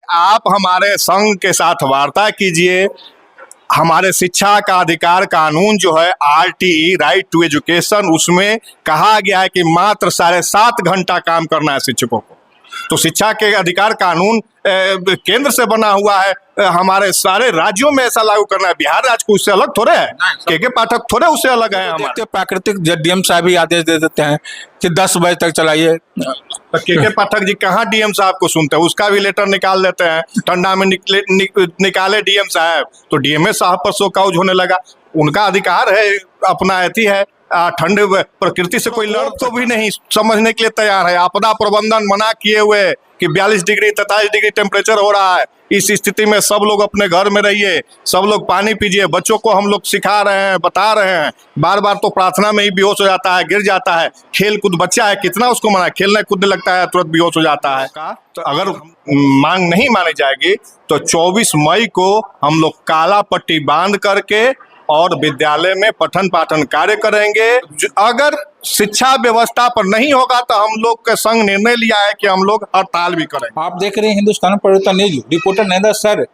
आप हमारे संघ के साथ वार्ता कीजिए। हमारे शिक्षा का अधिकार कानून जो है RTE, राइट टू एजुकेशन, उसमें कहा गया है कि मात्र 7.5 घंटा काम करना है शिक्षकों को। तो शिक्षा के अधिकार कानून केंद्र से बना हुआ है, हमारे सारे राज्यों में ऐसा लागू करना है। बिहार राज्य को उससे अलग थोड़े है, के पाठक थोड़े उससे अलग है। हमारे प्राकृतिक डीएम साहब भी आदेश दे देते हैं कि 10 बजे तक चलाइए। तो के पाठक जी कहाँ डीएम साहब को सुनते हैं? उसका भी लेटर निकाल लेते हैं, ठंडा में निकाले डीएम साहब तो डीएमए साहब पर शो काउज होने लगा। उनका अधिकार है, अपना अथी है। ठंड प्रकृति से कोई लड़ तो भी नहीं समझने के लिए तैयार है। आपदा प्रबंधन मना किए हुए कि 42 डिग्री 43 डिग्री टेम्परेचर हो रहा है, इस स्थिति में सब लोग अपने घर में रहिए, सब लोग पानी पीजिए। बच्चों को हम लोग सिखा रहे हैं, बता रहे हैं, बार बार तो प्रार्थना में ही बेहोश हो जाता है, गिर जाता है। खेल कूद बच्चा है, कितना उसको मना, खेलने कूदने लगता है तुरंत बेहोश हो जाता है। तो अगर मांग नहीं मानी जाएगी तो 24 मई को हम लोग काला पट्टी बांध करके और विद्यालय में पठन पाठन कार्य करेंगे। अगर शिक्षा व्यवस्था पर नहीं होगा तो हम लोग का संघ निर्णय लिया है कि हम लोग हड़ताल भी करेंगे। आप देख रहे हैं हिंदुस्तान परिवर्तन न्यूज, रिपोर्टर नैदा सर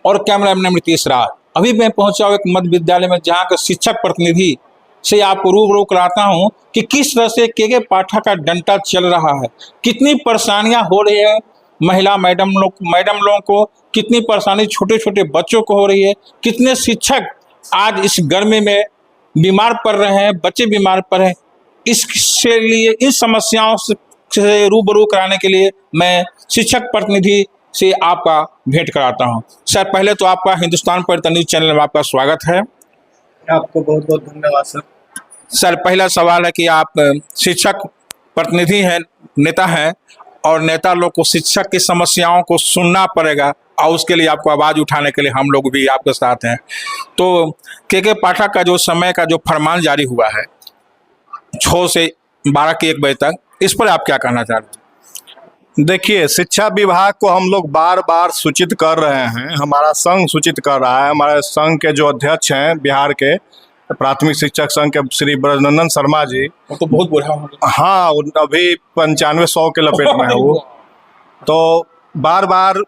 और कैमरामैन नीतीश राज। अभी मैं पहुंचा हूं एक मध्य विद्यालय में, जहां का शिक्षक प्रतिनिधि से आपको रूबरू कराता हूं कि किस तरह से के पाठक का डंडा चल रहा है, कितनी परेशानियां हो रही है महिला मैडम लोगों को, कितनी परेशानी छोटे छोटे बच्चों को हो रही है, कितने शिक्षक आज इस गर्मी में बीमार पड़ रहे हैं, बच्चे बीमार पड़ रहे हैं। इसके लिए इस समस्याओं से रूबरू कराने के लिए मैं शिक्षक प्रतिनिधि से आपका भेंट कराता हूं। सर, पहले तो आपका हिंदुस्तान परिवर्तन न्यूज चैनल में आपका स्वागत है। आपको बहुत बहुत धन्यवाद सर। सर, पहला सवाल है कि आप शिक्षक प्रतिनिधि हैं, नेता हैं, और नेता लोग को शिक्षक की समस्याओं को सुनना पड़ेगा और उसके लिए आपको आवाज उठाने के लिए हम लोग भी आपके साथ हैं। तो के पाठक का जो समय का जो फरमान जारी हुआ है 6 से 12 के 1 बजे तक, इस पर आप क्या कहना चाहते हैं? देखिए, शिक्षा विभाग को हम लोग बार बार सूचित कर रहे हैं, हमारा संघ सूचित कर रहा है। हमारे संघ के जो अध्यक्ष हैं बिहार के प्राथमिक शिक्षक संघ के श्री ब्रजनंदन शर्मा जी, वो तो बहुत बुरा हो गया। हाँ, अभी 95-100 के लपेट में है वो। तो बार बार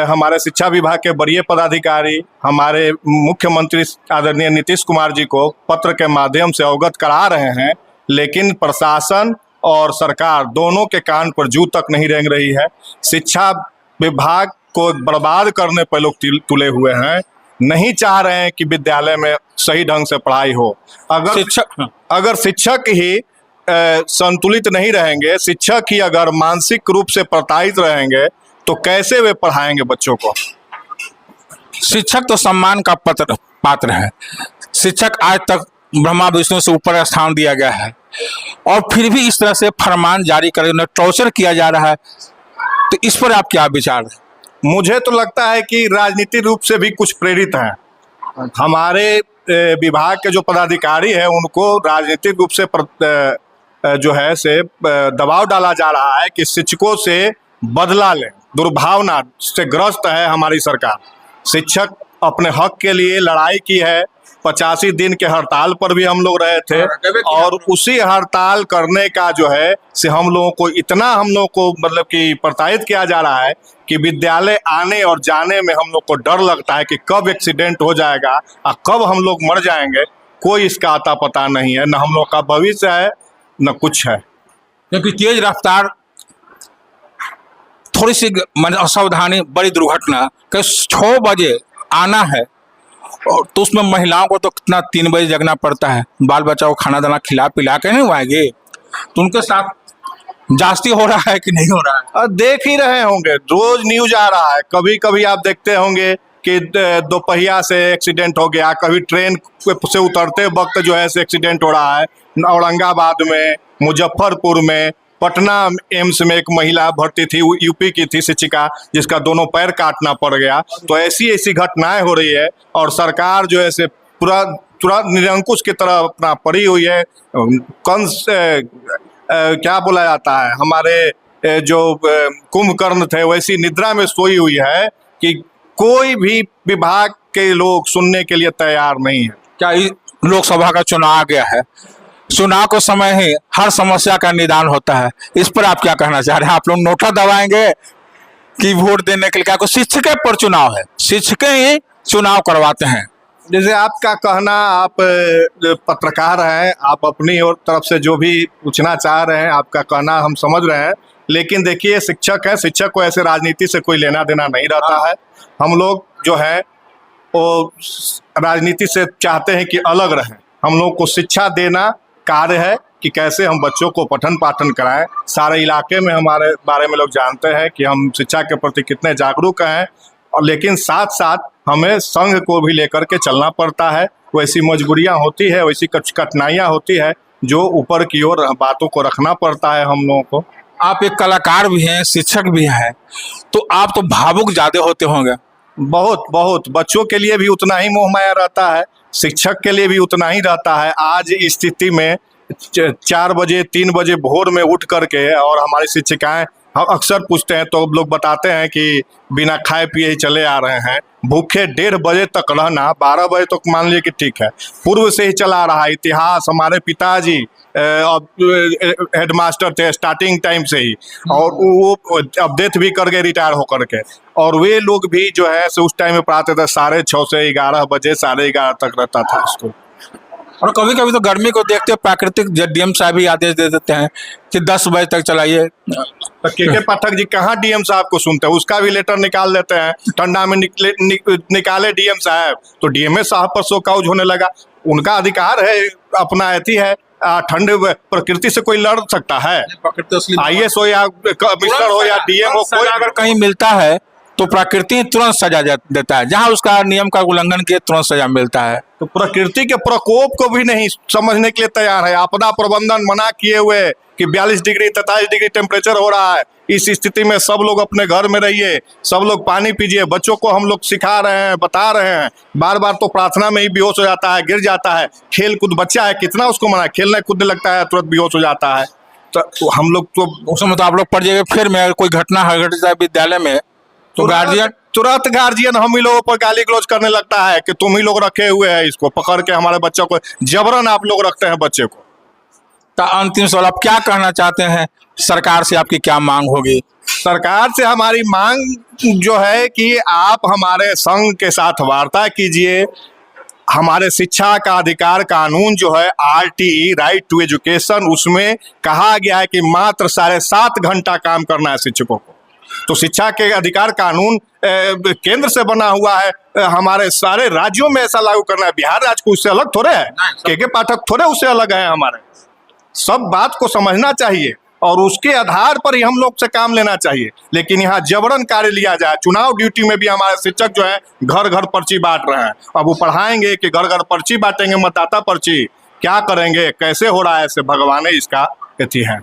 हमारे शिक्षा विभाग के वरीय पदाधिकारी हमारे मुख्यमंत्री आदरणीय नीतीश कुमार जी को पत्र के माध्यम से अवगत करा रहे हैं, लेकिन प्रशासन और सरकार दोनों के कान पर जू तक नहीं रेंग रही है। शिक्षा विभाग को बर्बाद करने पर लोग तुले हुए हैं, नहीं चाह रहे हैं कि विद्यालय में सही ढंग से पढ़ाई हो। अगर शिक्षक ही संतुलित नहीं रहेंगे, शिक्षक ही अगर मानसिक रूप से प्रताड़ित रहेंगे तो कैसे वे पढ़ाएंगे बच्चों को? शिक्षक तो सम्मान का पात्र है। शिक्षक आज तक ब्रह्मा विष्णु से ऊपर स्थान दिया गया है, और फिर भी इस तरह से फरमान जारी कर उन्हें टॉर्चर किया जा रहा है। तो इस पर आप क्या विचार है? मुझे तो लगता है कि राजनीतिक रूप से भी कुछ प्रेरित हैं। हमारे विभाग के जो पदाधिकारी हैं उनको राजनीतिक रूप से जो है से दबाव डाला जा रहा है कि शिक्षकों से बदला लें। दुर्भावना से ग्रस्त है हमारी सरकार। शिक्षक अपने हक के लिए लड़ाई की है, 85 दिन के हड़ताल पर भी हम लोग रहे थे, और उसी हड़ताल करने का जो है से हम लोगों को मतलब कि प्रताड़ित किया जा रहा है कि विद्यालय आने और जाने में हम लोग को डर लगता है कि कब एक्सीडेंट हो जाएगा और कब हम लोग मर जाएंगे। कोई इसका आता पता नहीं है, न हम लोग का भविष्य है न कुछ है। क्योंकि तेज रफ्तार, थोड़ी सी असावधानी, बड़ी दुर्घटना। 6 बजे आना है, और तो उसमें महिलाओं को तो कितना 3 बजे जगना पड़ता है, बाल बच्चा को खाना दाना खिला पिला के नहीं आएंगे। तो उनके साथ जास्ती हो रहा है कि नहीं हो रहा है? देख ही रहे होंगे, रोज न्यूज आ रहा है। कभी कभी आप देखते होंगे कि दोपहिया से एक्सीडेंट हो गया, कभी ट्रेन से उतरते वक्त जो है से एक्सीडेंट हो रहा है। औरंगाबाद में, मुजफ्फरपुर में, पटना एम्स में एक महिला भर्ती थी, यूपी की थी शिक्षिका, जिसका दोनों पैर काटना पड़ गया। तो ऐसी ऐसी घटनाएं हो रही है, और सरकार जो है से पूरा निरंकुश की तरह अपना पड़ी हुई है। कंस क्या बोला जाता है, हमारे जो कुंभकर्ण थे वैसी निद्रा में सोई हुई है कि कोई भी विभाग के लोग सुनने के लिए तैयार नहीं है। क्या लोकसभा का चुनाव आ गया है? चुनाव के समय ही हर समस्या का निदान होता है। इस पर आप क्या कहना चाह रहे हैं? आप लोग नोटा दबाएंगे कि वोट देने के लिए क्या शिक्षक पर चुनाव है, शिक्षक ही चुनाव करवाते हैं। जैसे आपका कहना, आप पत्रकार हैं, आप अपनी और तरफ से जो भी पूछना चाह रहे हैं, आपका कहना हम समझ रहे हैं, लेकिन देखिए शिक्षक है, शिक्षक को ऐसे राजनीति से कोई लेना देना नहीं रहता है। हम लोग जो है वो राजनीति से चाहते हैं कि अलग रहें। हम लोग को शिक्षा देना कार्य है कि कैसे हम बच्चों को पठन पाठन कराएं। सारे इलाके में हमारे बारे में लोग जानते हैं कि हम शिक्षा के प्रति कितने जागरूक हैं, और लेकिन साथ साथ हमें संघ को भी लेकर के चलना पड़ता है। वैसी मजबूरियां होती है, वैसी कठिनाइयां होती है जो ऊपर की ओर बातों को रखना पड़ता है हम लोगों को। आप एक कलाकार भी हैं, शिक्षक भी हैं, तो आप तो भावुक ज्यादा होते होंगे। बहुत बहुत बच्चों के लिए भी उतना ही मोह माया रहता है, शिक्षक के लिए भी उतना ही रहता है। आज इस स्थिति में 4 बजे 3 बजे भोर में उठ करके, और हमारी शिक्षिकाएं हम अक्सर पूछते हैं तो लोग बताते हैं कि बिना खाए पिए ही चले आ रहे हैं। भूखे 1:30 बजे तक रहना, 12 बजे तक मान लीजिए कि ठीक है, पूर्व से ही चला रहा है। इतिहास हमारे पिताजी हेडमास्टर थे स्टार्टिंग टाइम से ही, और वो अब डेथ भी कर गए रिटायर होकर के, और वे लोग भी जो है उस टाइम में पढ़ाते थे 6:30 से 11 बजे, 11:30 तक रहता था स्कूल। और कभी कभी तो गर्मी को देखते प्राकृतिक डीएम साहब भी आदेश दे देते हैं कि 10 बजे तक चलाइए। तो के पाठक जी कहाँ डीएम साहब को सुनते हैं, उसका भी लेटर निकाल देते हैं। ठंडा में निकाले डीएम साहब तो डीएमए साहब पर शोकआउट होने लगा। उनका अधिकार है, अपना अथी है। ठंड प्रकृति से कोई लड़ सकता है? IAS हो या कमिश्नर हो या डीएम हो, कोई अगर कहीं मिलता है तो प्रकृति तुरंत सजा देता है, जहां उसका नियम का उल्लंघन किए तुरंत सजा मिलता है। तो प्रकृति के प्रकोप को भी नहीं समझने के लिए तैयार है। आपदा प्रबंधन मना किए हुए कि 42 डिग्री 43 डिग्री टेम्परेचर हो रहा है, इस स्थिति में सब लोग अपने घर में रहिए, सब लोग पानी पीजिए। बच्चों को हम लोग सिखा रहे हैं, बता रहे हैं, बार बार तो प्रार्थना में ही बेहोश हो जाता है, गिर जाता है। खेल कूद बच्चा है, कितना उसको मना, खेलने कूदने लगता है तुरंत बेहोश हो जाता है। तो हम लोग तो उस समय तो आप लोग पढ़ जाएंगे। फिर में कोई घटना घट जाए विद्यालय में तो तुरंत गार्जियन हम ही लोगों पर गाली गलौज करने लगता है कि तुम ही लोग रखे हुए हैं इसको पकड़ के, हमारे बच्चों को जबरन आप लोग रखते हैं बच्चे को। तो अंतिम सवाल, आप क्या कहना चाहते हैं? सरकार से आपकी क्या मांग होगी? सरकार से हमारी मांग जो है कि आप हमारे संघ के साथ वार्ता कीजिए। हमारे शिक्षा का अधिकार कानून जो है RTE, राइट टू एजुकेशन, उसमें कहा गया है कि मात्र 7.5 घंटा काम करना है शिक्षकों को। तो शिक्षा के अधिकार कानून केंद्र से बना हुआ है, हमारे सारे राज्यों में ऐसा लागू करना है। बिहार राज्य को उससे अलग थोड़े है, के पाठक थोड़े उससे अलग है। हमारे सब बात को समझना चाहिए और उसके आधार पर ही हम लोग से काम लेना चाहिए। लेकिन यहाँ जबरन कार्य लिया जाए। चुनाव ड्यूटी में भी हमारे शिक्षक जो है घर घर पर्ची बांट रहे हैं। अब वो पढ़ाएंगे कि घर घर पर्ची बांटेंगे, मतदाता पर्ची, क्या करेंगे, कैसे हो रहा है, ऐसे भगवान इसका अथी है।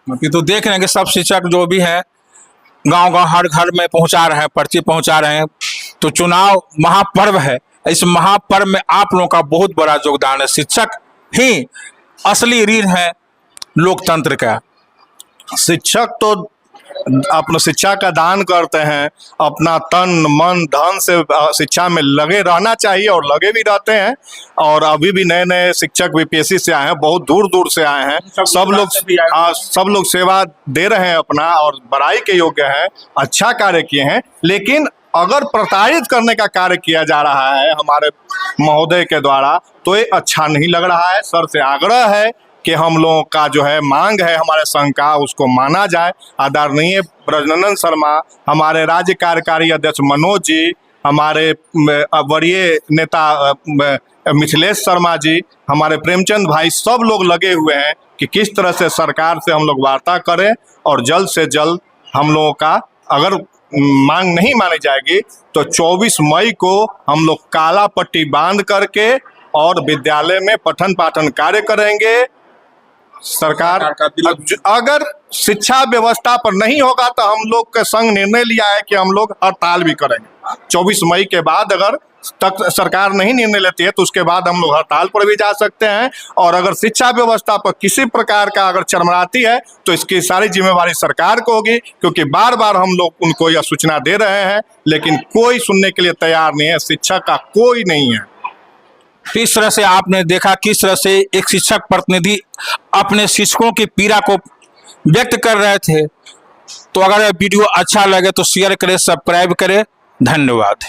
तो देख रहे हैं कि सब शिक्षक जो भी हैं गांव गांव हर घर में पहुंचा रहे हैं, पर्ची पहुंचा रहे हैं। तो चुनाव महापर्व है, इस महापर्व में आप लोगों का बहुत बड़ा योगदान है। शिक्षक ही असली रीढ़ है लोकतंत्र का। शिक्षक तो अपना शिक्षा का दान करते हैं, अपना तन मन धन से शिक्षा में लगे रहना चाहिए और लगे भी रहते हैं। और अभी भी नए नए शिक्षक BPSC से आए हैं, बहुत दूर दूर से आए हैं। सब लोग सेवा दे रहे हैं अपना और बड़ाई के योग्य हैं, अच्छा कार्य किए हैं। लेकिन अगर प्रताड़ित करने का कार्य किया जा रहा है हमारे महोदय के द्वारा तो ये अच्छा नहीं लग रहा है। सर से आग्रह है कि हम लोगों का जो है मांग है हमारे संघ का, उसको माना जाए। आदरणीय ब्रजनंदन शर्मा, हमारे राज्य कार्यकारी अध्यक्ष मनोज जी, हमारे वरीय नेता मिथिलेश शर्मा जी, हमारे प्रेमचंद भाई, सब लोग लगे हुए हैं कि किस तरह से सरकार से हम लोग वार्ता करें और जल्द से जल्द हम लोगों का, अगर मांग नहीं मानी जाएगी तो 24 मई को हम लोग काला पट्टी बांध करके और विद्यालय में पठन पाठन कार्य करेंगे। सरकार अगर शिक्षा व्यवस्था पर नहीं होगा तो हम लोग का संघ निर्णय लिया है कि हम लोग हड़ताल भी करेंगे। 24 मई के बाद अगर तक सरकार नहीं निर्णय लेती है तो उसके बाद हम लोग हड़ताल पर भी जा सकते हैं। और अगर शिक्षा व्यवस्था पर किसी प्रकार का अगर चरमराती है तो इसकी सारी जिम्मेवारी सरकार को होगी, क्योंकि बार बार हम लोग उनको यह सूचना दे रहे हैं लेकिन कोई सुनने के लिए तैयार नहीं है। शिक्षा का कोई नहीं है। किस तरह से आपने देखा किस तरह से एक शिक्षक प्रतिनिधि अपने शिक्षकों की पीड़ा को व्यक्त कर रहे थे तो अगर वीडियो अच्छा लगे तो शेयर करें, सब्सक्राइब करें। धन्यवाद।